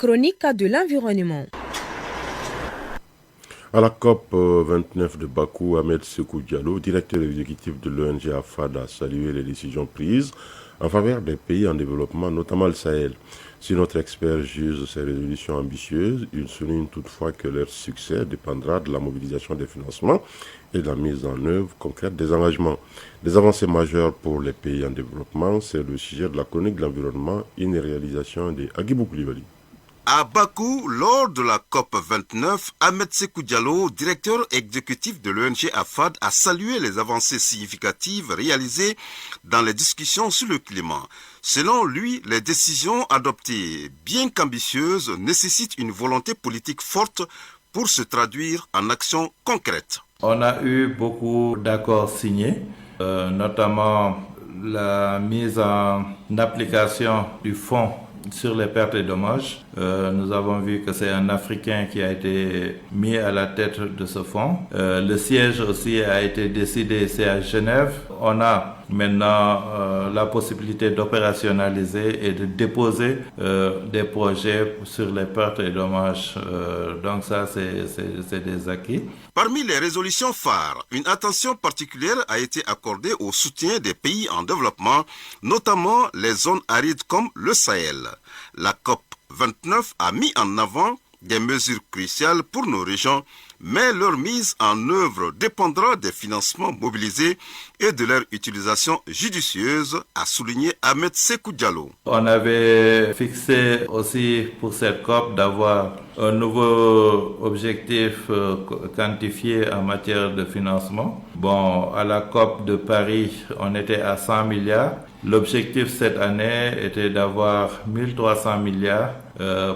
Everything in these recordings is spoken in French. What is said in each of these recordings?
chronique de l'environnement. À la COP 29 de Bakou, Ahmed Sékou Diallo, directeur exécutif de l'ONG AFAD, a salué les décisions prises en faveur des pays en développement, notamment le Sahel. Si notre expert juge ces résolutions ambitieuses, il souligne toutefois que leur succès dépendra de la mobilisation des financements et de la mise en œuvre concrète des engagements. Des avancées majeures pour les pays en développement, c'est le sujet de la chronique de l'environnement, une réalisation de Agibou Koulibaly. À Bakou, lors de la COP 29, Ahmed Sékou Diallo, directeur exécutif de l'ONG AFAD, a salué les avancées significatives réalisées dans les discussions sur le climat. Selon lui, les décisions adoptées, bien qu'ambitieuses, nécessitent une volonté politique forte pour se traduire en actions concrètes. On a eu beaucoup d'accords signés, notamment la mise en application du fonds sur les pertes et dommages. Nous avons vu que c'est un Africain qui a été mis à la tête de ce fonds. Le siège aussi a été décidé, c'est à Genève. On a maintenant la possibilité d'opérationnaliser et de déposer des projets sur les pertes et dommages. Donc ça, c'est des acquis. Parmi les résolutions phares, une attention particulière a été accordée au soutien des pays en développement, notamment les zones arides comme le Sahel. La COP 29 a mis en avant des mesures cruciales pour nos régions, mais leur mise en œuvre dépendra des financements mobilisés et de leur utilisation judicieuse, a souligné Ahmed Sékou Diallo. On avait fixé aussi pour cette COP d'avoir un nouveau objectif quantifié en matière de financement. Bon, à la COP de Paris, on était à 100 milliards. L'objectif cette année était d'avoir 1300 milliards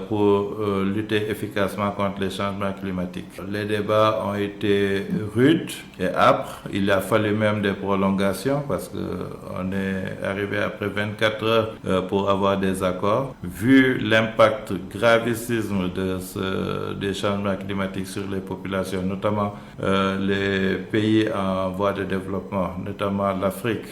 pour lutter efficacement contre les changements climatiques. Les débats ont été rudes et âpres. Il a fallu même des prolongations parce qu'on est arrivé après 24 heures pour avoir des accords. Vu l'impact gravissime des changements climatiques sur les populations, notamment les pays en voie de développement, notamment l'Afrique,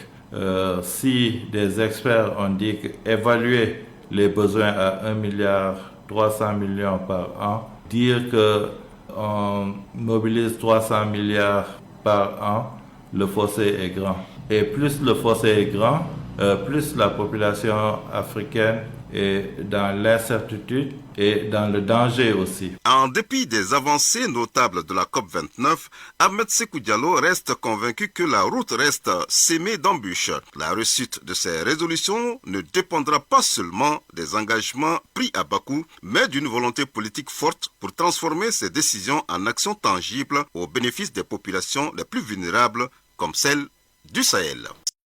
si des experts ont dit qu'évaluer les besoins à 1,3 milliard par an, dire qu'on mobilise 300 milliards par an, le fossé est grand. Et plus le fossé est grand, plus la population africaine est dans l'incertitude et dans le danger aussi. En dépit des avancées notables de la COP29, Ahmed Sékou Diallo reste convaincu que la route reste semée d'embûches. La réussite de ces résolutions ne dépendra pas seulement des engagements pris à Bakou, mais d'une volonté politique forte pour transformer ces décisions en actions tangibles au bénéfice des populations les plus vulnérables, comme celle du Sahel.